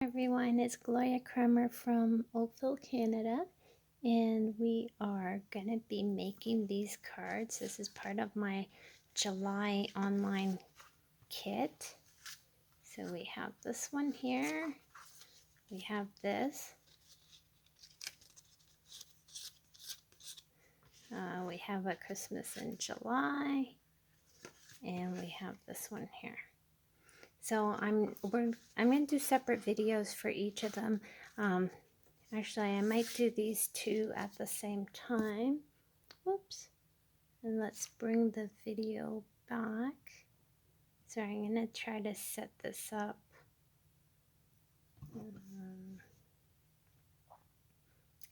Everyone, it's Gloria Kremer from Oakville, Canada, and we are going to be making these cards. This is part of my July online kit. So we have this one here, we have this, we have a Christmas in July, and we have this one here. So I'm going to do separate videos for each of them. Actually, I might do these two at the same time. Whoops. And let's bring the video back. So I'm going to try to set this up.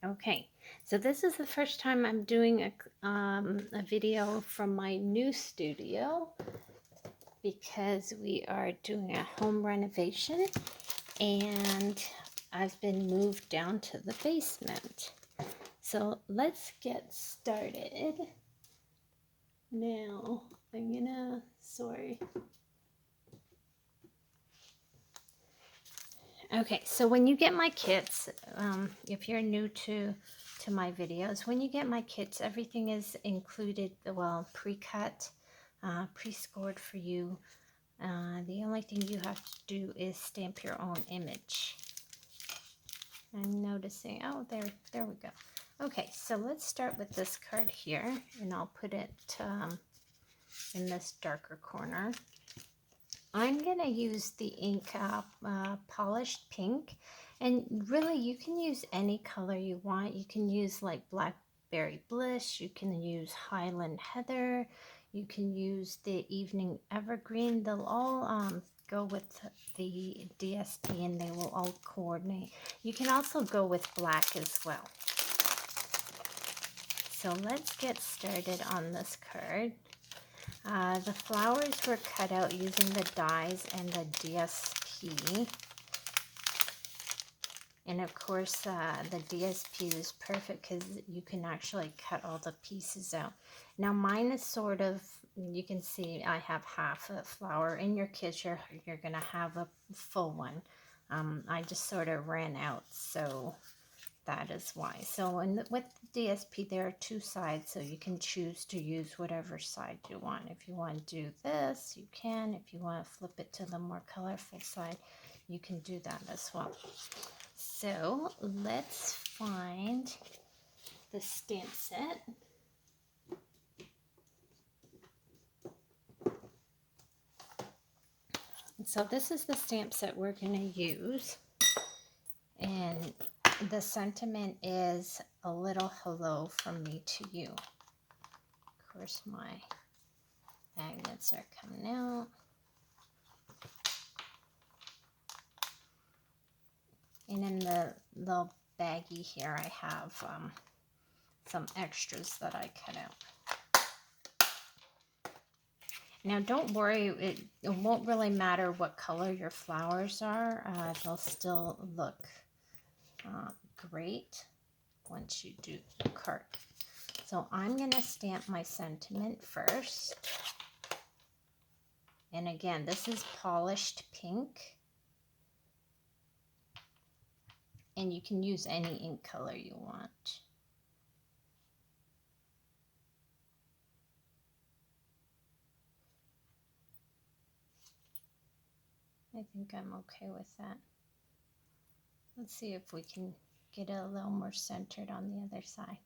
Okay, so this is the first time I'm doing a video from my new studio because we are doing a home renovation and I've been moved down to the basement. So let's get started. Now, I'm gonna, sorry. Okay, so when you get my kits, if you're new to my videos, when you get my kits, everything is included, well, pre-cut, pre-scored for you. The only thing you have to do is stamp your own image. I'm noticing, oh, there we go. Okay, so let's start with this card here, and I'll put it in this darker corner. I'm going to use the ink polished pink, and really you can use any color you want. You can use like Blackberry Bliss, you can use Highland Heather, you can use the Evening Evergreen. They'll all go with the DSP and they will all coordinate. You can also go with black as well. So let's get started on this card. The flowers were cut out using the dies and the DSP. And of course, the DSP is perfect because you can actually cut all the pieces out. Now mine is sort of, you can see I have half a flower. In your kit, you're going to have a full one. I just sort of ran out, so that is why. So with the DSP, there are two sides, so you can choose to use whatever side you want. If you want to do this, you can. If you want to flip it to the more colorful side, you can do that as well. So let's find the stamp set. So this is the stamp set we're going to use. And the sentiment is a little hello from me to you. Of course, my magnets are coming out. And in the little baggie here, I have some extras that I cut out. Now, don't worry, it won't really matter what color your flowers are. They'll still look great once you do the card. So I'm going to stamp my sentiment first. And again, this is polished pink. And you can use any ink color you want. I think I'm okay with that. Let's see if we can get it a little more centered on the other side.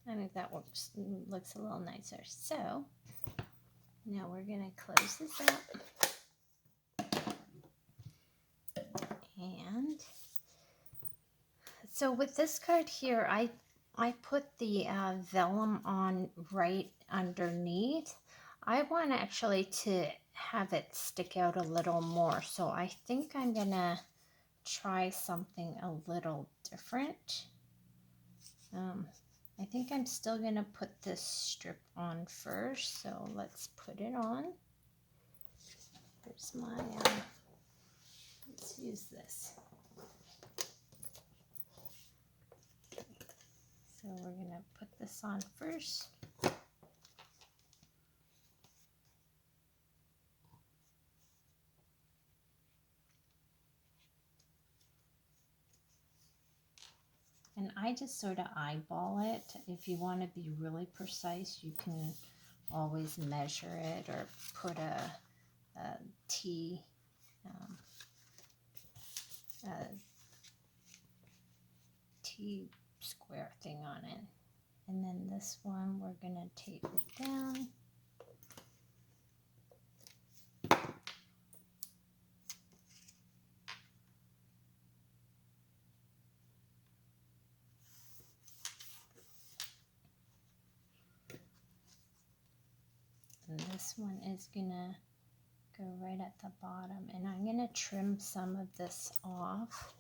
I think that looks a little nicer. So now we're going to close this up. And so with this card here, I put the vellum on right underneath. I want actually to have it stick out a little more. So I think I'm going to try something a little different. I think I'm still going to put this strip on first. So let's put it on. Here's my, let's use this. So we're going to put this on first. And I just sort of eyeball it. If you want to be really precise, you can always measure it or put a T, um, a T square thing on it. And then this one, we're going to tape it down. And this one is going to go right at the bottom. And I'm going to trim some of this off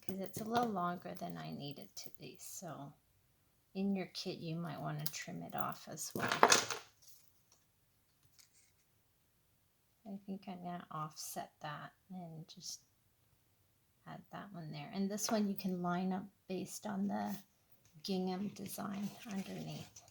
because it's a little longer than I need it to be. So in your kit, you might want to trim it off as well. I think I'm going to offset that and just add that one there. And this one you can line up based on the gingham design underneath.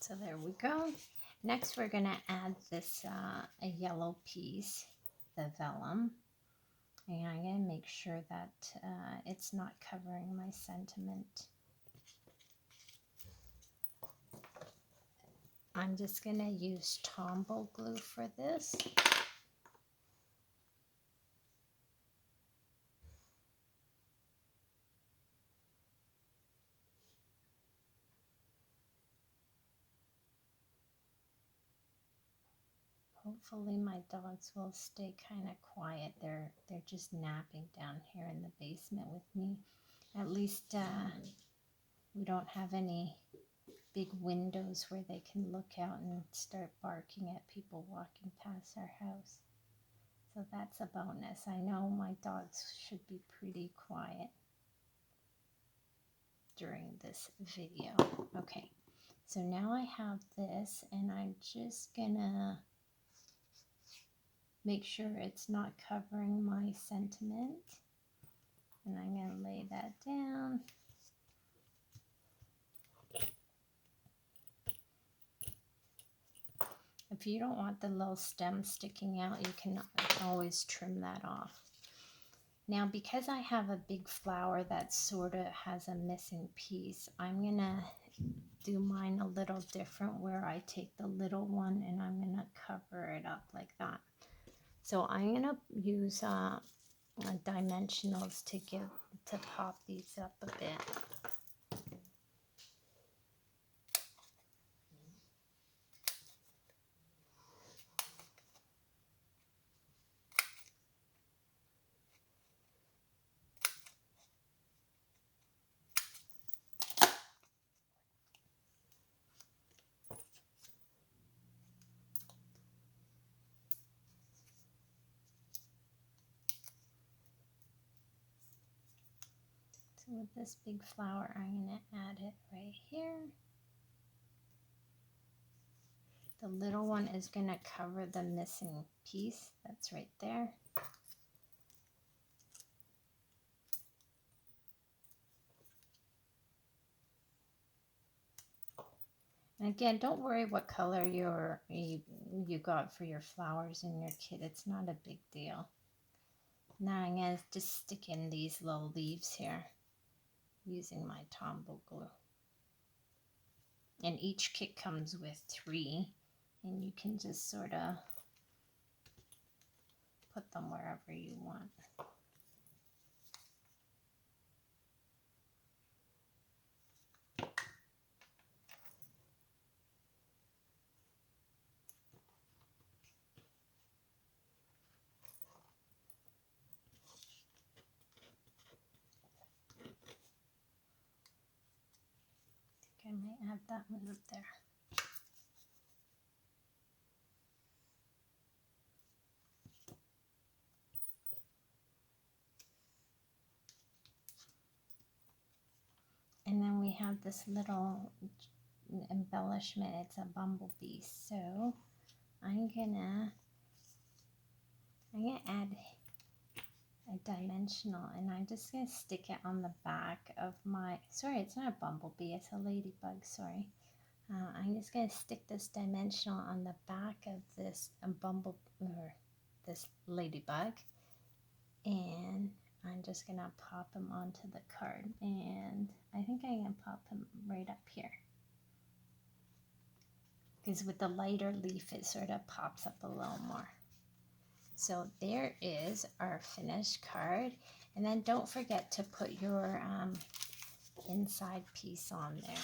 So there we go. Next we're going to add this a yellow piece, the vellum. And I'm going to make sure that it's not covering my sentiment. I'm just going to use Tombow glue for this. Hopefully my dogs will stay kind of quiet. They're just napping down here in the basement with me. At least we don't have any big windows where they can look out and start barking at people walking past our house. So that's a bonus. I know my dogs should be pretty quiet during this video. Okay, so now I have this and I'm just gonna make sure it's not covering my sentiment. And I'm going to lay that down. If you don't want the little stem sticking out, you can always trim that off. Now, because I have a big flower that sort of has a missing piece, I'm going to do mine a little different where I take the little one and I'm going to cover it up like that. So I'm going to use dimensionals to pop these up a bit. So with this big flower, I'm going to add it right here. The little one is going to cover the missing piece that's right there. And again, don't worry what color you got for your flowers in your kit. It's not a big deal. Now I'm going to just stick in these little leaves here using my Tombow glue. And each kit comes with 3, and you can just sort of put them wherever you want. I might have that one up there. And then we have this little embellishment. It's a bumblebee. So I'm gonna add a dimensional, and I'm just going to stick it on the back of my, sorry, it's not a bumblebee, it's a ladybug, sorry. I'm just going to stick this dimensional on the back of this this ladybug, and I'm just going to pop him onto the card, and I think I'm going to pop him right up here, because with the lighter leaf it sort of pops up a little more. So there is our finished card, and then don't forget to put your inside piece on there.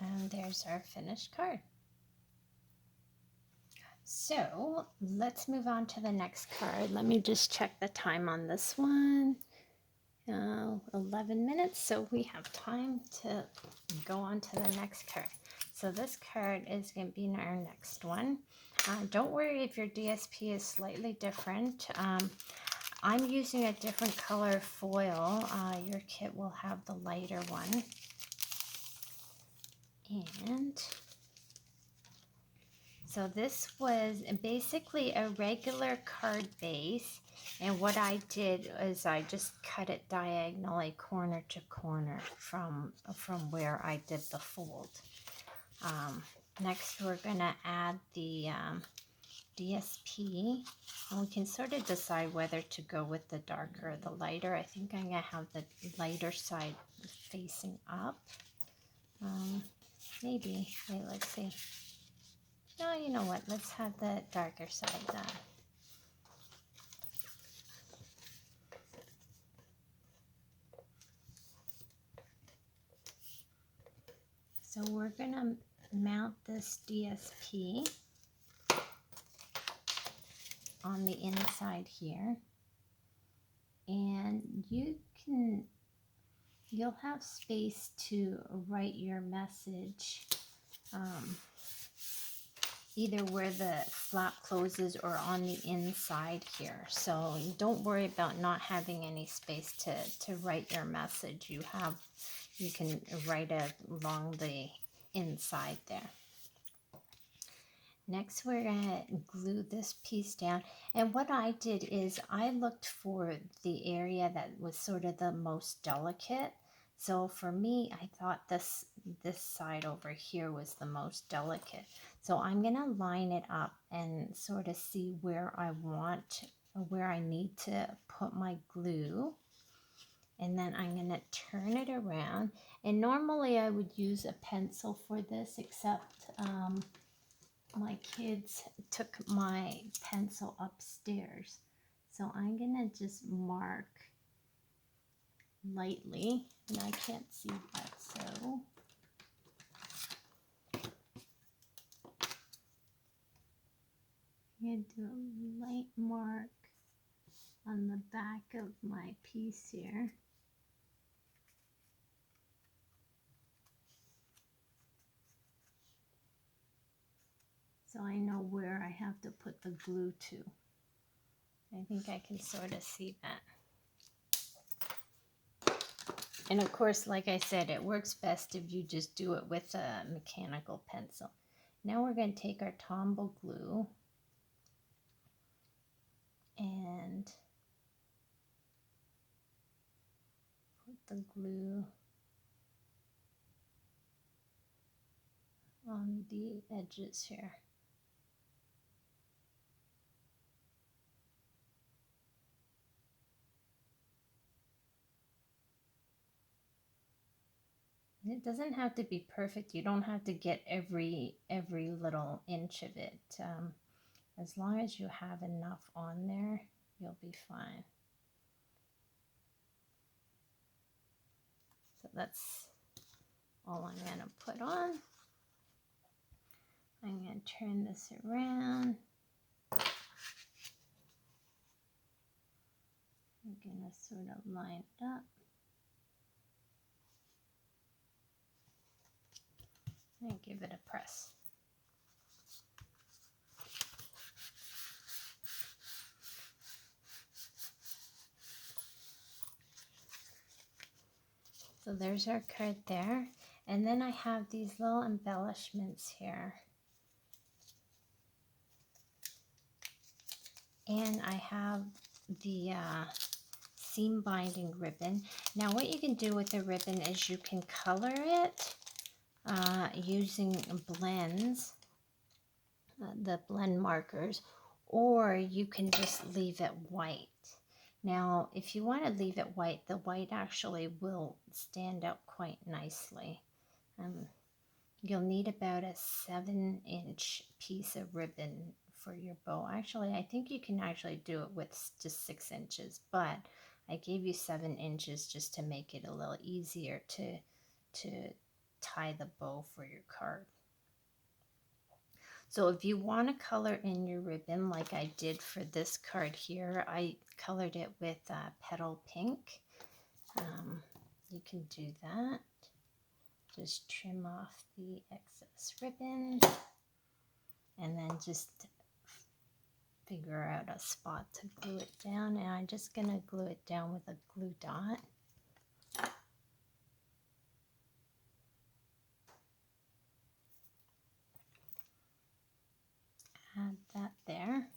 And there's our finished card. So let's move on to the next card. Let me just check the time on this one. 11 minutes, so we have time to go on to the next card. So this card is going to be our next one. Don't worry if your DSP is slightly different. I'm using a different color foil. Your kit will have the lighter one. And so this was basically a regular card base, and what I did is I just cut it diagonally corner to corner from where I did the fold. Next we're going to add the DSP, and we can sort of decide whether to go with the darker or the lighter. I think I'm going to have the lighter side facing up. Maybe. Wait, let's see. No, you know what? Let's have the darker side done. So we're going to mount this DSP on the inside here. And you'll have space to write your message either where the flap closes or on the inside here. So don't worry about not having any space to write your message. You can write it along the inside there. Next we're going to glue this piece down, and what I did is I looked for the area that was sort of the most delicate. So for me, I thought this side over here was the most delicate. So I'm going to line it up and sort of see where I need to put my glue. And then I'm going to turn it around. And normally I would use a pencil for this, except my kids took my pencil upstairs. So I'm going to just mark lightly, and I can't see that, so I'm going to do a light mark on the back of my piece here. So I know where I have to put the glue to. I think I can sort of see that. And of course, like I said, it works best if you just do it with a mechanical pencil. Now we're going to take our Tombow glue and put the glue on the edges here. It doesn't have to be perfect. You don't have to get every little inch of it. As long as you have enough on there, you'll be fine. So that's all I'm going to put on. I'm going to turn this around. I'm going just sort of line it up. And give it a press. So there's our card there. And then I have these little embellishments here. And I have the seam binding ribbon. Now what you can do with the ribbon is you can color it using blends, the blend markers, or you can just leave it white. Now, if you want to leave it white, the white actually will stand out quite nicely. You'll need about a 7-inch piece of ribbon for your bow. Actually, I think you can actually do it with just 6 inches, but I gave you 7 inches just to make it a little easier to tie the bow for your card. So if you want to color in your ribbon like I did for this card here, I colored it with petal pink. You can do that. Just trim off the excess ribbon and then just figure out a spot to glue it down. And I'm just going to glue it down with a glue dot. Add that there.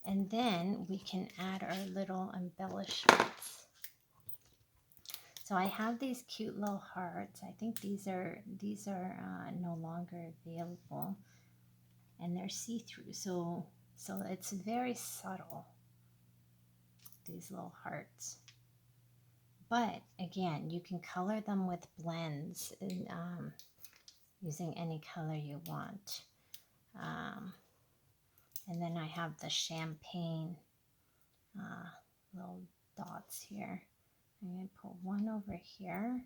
And then we can add our little embellishments. So I have these cute little hearts. I think these are no longer available, and they're see-through. So it's very subtle, these little hearts. But again, you can color them with blends and, using any color you want. And then I have the champagne little dots here. I'm going to put one over here.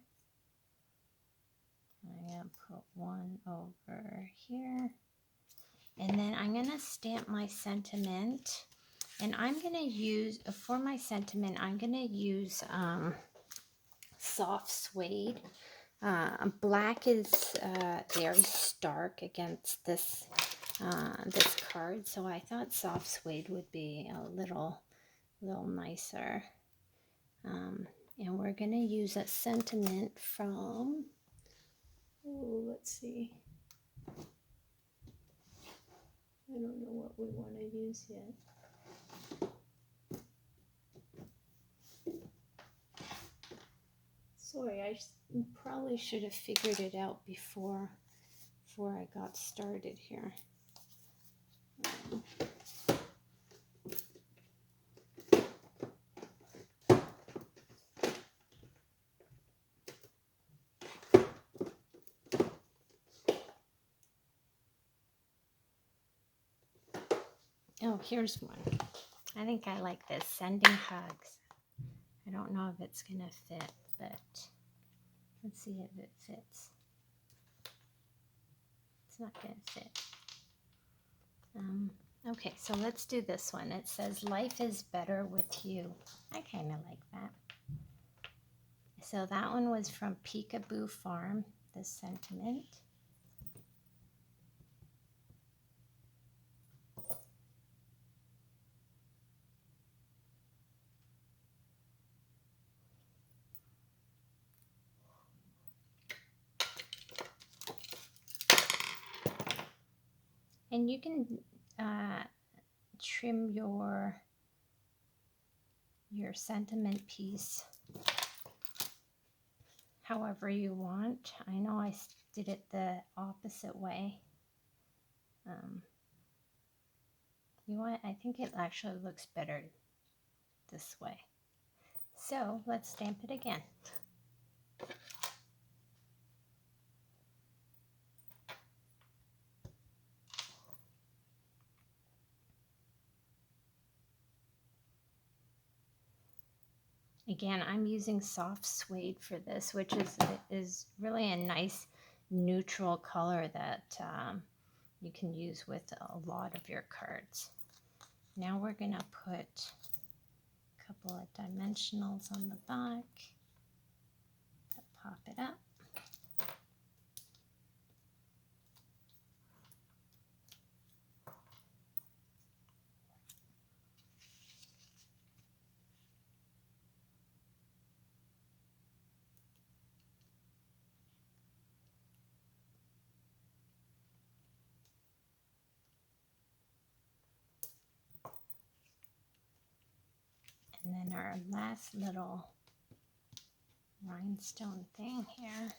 I'm going to put one over here. And then I'm going to stamp my sentiment. And I'm going to use, for my sentiment, I'm going to use soft suede. Black is very stark against this this card, so I thought soft suede would be a little nicer. And we're going to use a sentiment from, let's see. I don't know what we want to use yet. Sorry, I probably should have figured it out before I got started here. Oh, here's one. I think I like this. Sending hugs. I don't know if it's going to fit, but let's see if it fits. It's not going to fit. Okay, so let's do this one. It says, life is better with you. I kind of like that. So that one was from Peekaboo Farm, this sentiment. And you can trim your sentiment piece however you want. I know I did it the opposite way. I think it actually looks better this way. So let's stamp it again. Again, I'm using soft suede for this, which is really a nice neutral color that you can use with a lot of your cards. Now we're going to put couple of dimensionals on the back to pop it up. And then our last little rhinestone thing here.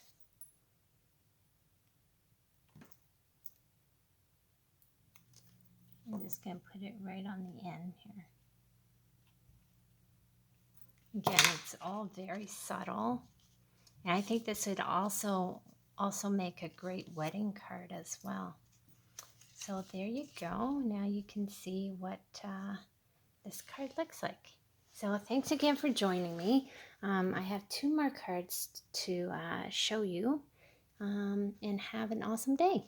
I'm just going to put it right on the end here. Again, it's all very subtle. And I think this would also make a great wedding card as well. So there you go. Now you can see what this card looks like. So thanks again for joining me. I have 2 more cards to show you, and have an awesome day.